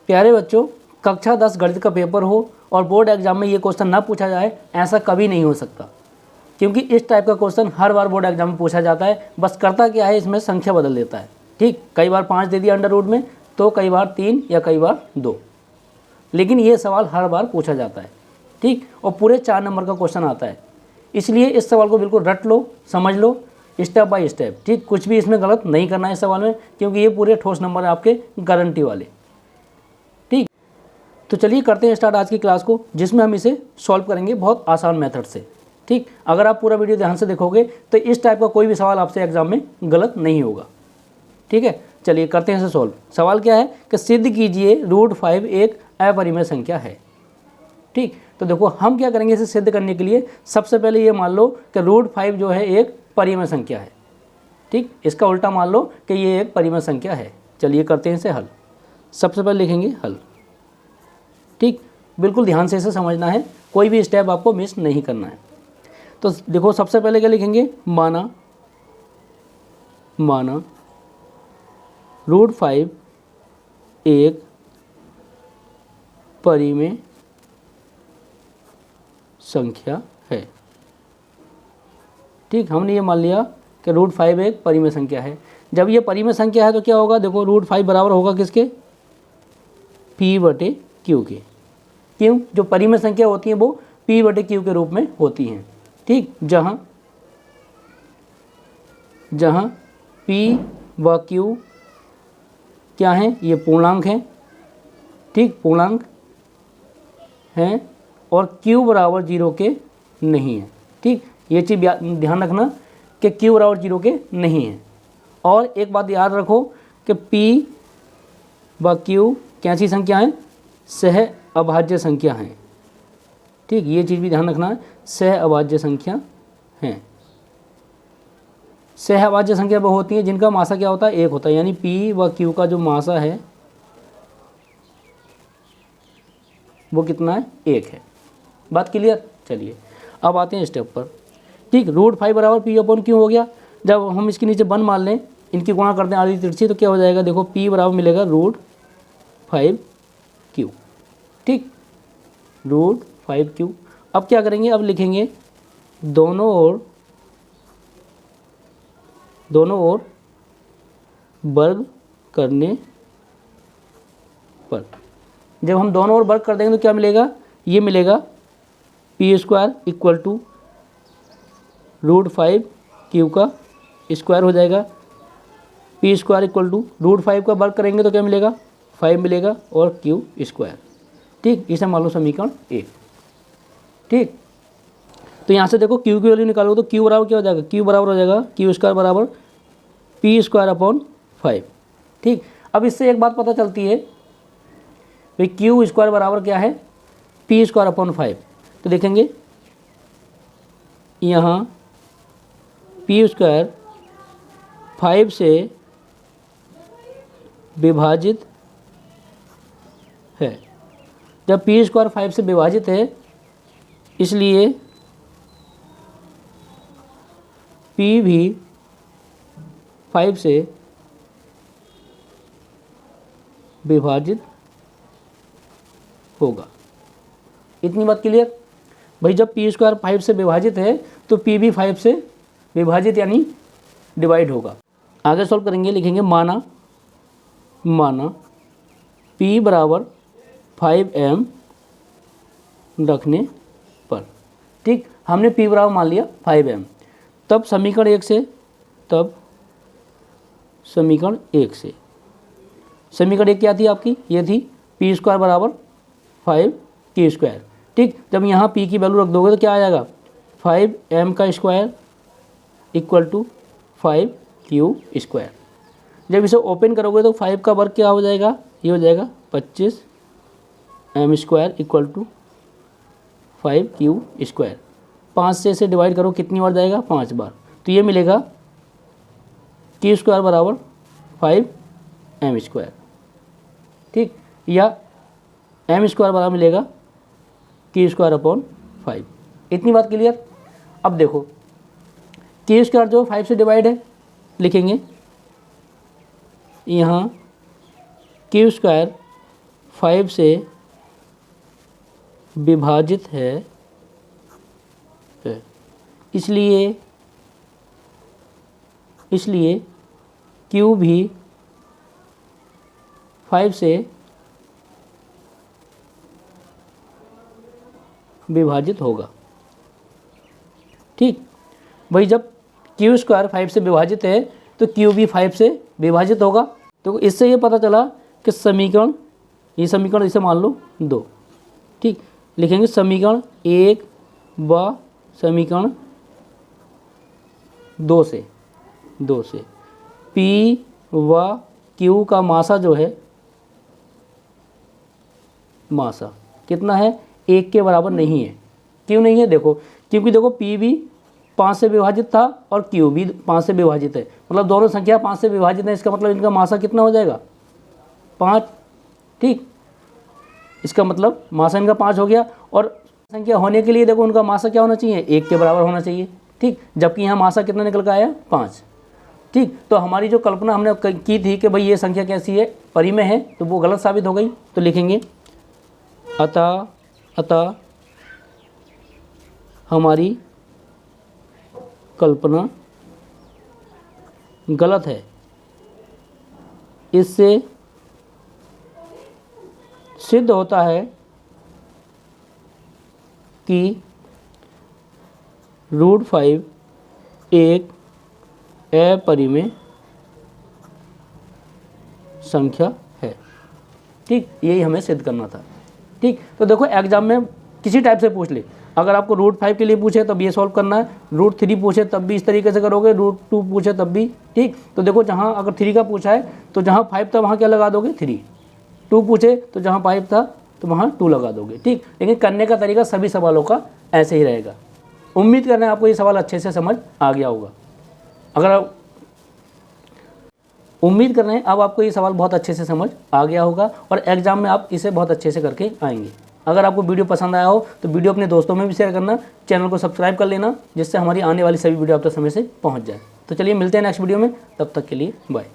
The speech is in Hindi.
प्यारे बच्चों, कक्षा 10 गणित का पेपर हो और बोर्ड एग्जाम में ये क्वेश्चन ना पूछा जाए, ऐसा कभी नहीं हो सकता, क्योंकि इस टाइप का क्वेश्चन हर बार बोर्ड एग्जाम में पूछा जाता है। बस करता क्या है, इसमें संख्या बदल देता है। ठीक, कई बार 5 दे दिया अंडर रूट में, तो कई बार 3 या कई बार 2, लेकिन ये सवाल हर बार पूछा जाता है। ठीक, और पूरे 4 नंबर का क्वेश्चन आता है, इसलिए इस सवाल को बिल्कुल रट लो, समझ लो स्टेप बाय स्टेप। ठीक, कुछ भी इसमें गलत नहीं करना है इस सवाल में, क्योंकि ये पूरे ठोस नंबर है आपके, गारंटी वाले। ठीक, तो चलिए करते हैं स्टार्ट आज की क्लास को, जिसमें हम इसे सॉल्व करेंगे बहुत आसान मेथड से। ठीक, अगर आप पूरा वीडियो ध्यान से देखोगे तो इस टाइप का कोई भी सवाल आपसे एग्जाम में गलत नहीं होगा। ठीक है, चलिए करते हैं इसे सॉल्व। सवाल क्या है कि सिद्ध कीजिए √5 एक अपरिमेय संख्या है। ठीक, तो देखो हम क्या करेंगे इसे सिद्ध करने के लिए, सबसे पहले ये मान लो कि √5 जो है एक परिमेय संख्या है। ठीक, इसका उल्टा मान लो कि ये एक परिमेय संख्या है। चलिए करते हैं इसे हल। सबसे पहले लिखेंगे हल। ठीक, बिल्कुल ध्यान से इसे समझना है, कोई भी स्टेप आपको मिस नहीं करना है। तो देखो सबसे पहले क्या लिखेंगे, माना √5 एक परिमेय संख्या है। ठीक, हमने ये मान लिया कि √5 एक परिमेय संख्या है। जब ये परिमेय संख्या है तो क्या होगा, देखो √5 बराबर होगा किसके, P/Q के। क्यों, जो परिमेय संख्या होती है वो P/Q के रूप में होती हैं। ठीक, जहाँ P व Q क्या हैं, ये पूर्णांक हैं। ठीक, पूर्णांक हैं और Q बराबर 0 के नहीं है। ठीक, ये चीज़ ध्यान रखना कि Q बराबर 0 के नहीं है। और एक बात याद रखो कि P व Q कैसी संख्या हैं, सह अभाज्य संख्या हैं। ठीक, ये चीज़ भी ध्यान रखना है, सह अभाज्य संख्या हैं। सह अभाज्य संख्या वो होती है जिनका मासा क्या होता है, 1 होता है। यानी P व Q का जो मासा है वो कितना है, 1 है। बात क्लियर। चलिए अब आते हैं स्टेप पर। ठीक, √5 बराबर P/Q हो गया। जब हम इसके नीचे 1 मान लें, इनकी गुणा करते हैं आधी तिरछी, तो क्या हो जाएगा, देखो P बराबर मिलेगा √5Q। ठीक, √5Q। अब क्या करेंगे, अब लिखेंगे दोनों ओर वर्ग करने पर। जब हम दोनों ओर वर्ग कर देंगे तो क्या मिलेगा, ये मिलेगा P² = √5Q का स्क्वायर हो जाएगा। P² = √5 का वर्ग करेंगे तो क्या मिलेगा, 5 मिलेगा और Q²। ठीक, इसे मान लो समीकरण 1। ठीक, तो यहाँ से देखो Q की वैल्यू निकालोगे तो Q बराबर क्या हो जाएगा, Q बराबर हो जाएगा Q² बराबर P²/5। ठीक, अब इससे एक बात पता चलती है भाई Q² बराबर क्या है, P²/5। तो देखेंगे यहाँ P² 5 से विभाजित है। जब P² 5 से विभाजित है, इसलिए P भी 5 से विभाजित होगा। इतनी बात क्लियर भाई। जब P² 5 से विभाजित है तो P भी 5 से विभाजित यानी डिवाइड होगा। आगे सॉल्व करेंगे, लिखेंगे माना P बराबर 5m रखने पर। ठीक, हमने P बराबर मान लिया 5m। तब समीकरण 1 से समीकरण 1 क्या थी आपकी, ये थी P² बराबर 5Q²। ठीक, जब यहाँ P की वैल्यू रख दोगे तो क्या आ जाएगा, 5m² = 5Q²। जब इसे ओपन करोगे तो 5 का वर्ग क्या हो जाएगा, ये हो जाएगा 25m² = 5Q²। 5 से इसे डिवाइड करो, कितनी बार जाएगा, 5 बार। तो ये मिलेगा Q² बराबर 5m²। ठीक, या m² बराबर मिलेगा Q²/5। इतनी बात क्लियर। अब देखो Q² जो 5 से डिवाइड है, लिखेंगे यहाँ Q² 5 से विभाजित है, इसलिए Q भी 5 से विभाजित होगा। ठीक, भाई जब Q स्क्वायर 5 से विभाजित है तो Q भी 5 से विभाजित होगा। तो इससे ये पता चला कि समीकरण, ये समीकरण इसे मान लो 2। ठीक, लिखेंगे समीकरण 1 व समीकरण 2 से P व Q का मासा जो है, मासा कितना है, 1 के बराबर नहीं है। क्यों नहीं है? देखो, क्योंकि देखो P भी 5 से विभाजित था और Q भी 5 से विभाजित है, मतलब दोनों संख्या 5 से विभाजित है। इसका मतलब इनका मासा कितना हो जाएगा, 5। ठीक, इसका मतलब मासा इनका 5 हो गया। और संख्या होने के लिए देखो उनका मासा क्या होना चाहिए, 1 के बराबर होना चाहिए। ठीक, जबकि यहाँ मासा कितना निकल कर आया, 5। ठीक, तो हमारी जो कल्पना हमने की थी कि भाई ये संख्या कैसी है, परिमेय है, तो वो गलत साबित हो गई। तो लिखेंगे अतः हमारी कल्पना गलत है। इससे सिद्ध होता है कि √5 एक अपरिमेय संख्या है। ठीक, यही हमें सिद्ध करना था। ठीक, तो देखो एग्जाम में किसी टाइप से पूछ ले, अगर आपको √5 के लिए पूछे तब ये सॉल्व करना है, √3 पूछे तब भी इस तरीके से करोगे, √2 पूछे तब भी। ठीक, तो देखो जहाँ अगर 3 का पूछा है तो जहाँ 5 था वहाँ क्या लगा दोगे, 3। 2 पूछे तो जहाँ 5 था तो वहाँ 2 लगा दोगे। ठीक, लेकिन करने का तरीका सभी सवालों का ऐसे ही रहेगा। उम्मीद कर रहे हैं आपको ये सवाल अच्छे से समझ आ गया होगा। अगर आप उम्मीद कर रहे हैं अब आपको ये सवाल बहुत अच्छे से समझ आ गया होगा और एग्जाम में आप इसे बहुत अच्छे से करके आएंगे। अगर आपको वीडियो पसंद आया हो तो वीडियो अपने दोस्तों में भी शेयर करना, चैनल को सब्सक्राइब कर लेना, जिससे हमारी आने वाली सभी वीडियो आप तक समय से पहुंच जाए। तो चलिए मिलते हैं नेक्स्ट वीडियो में, तब तक के लिए बाय।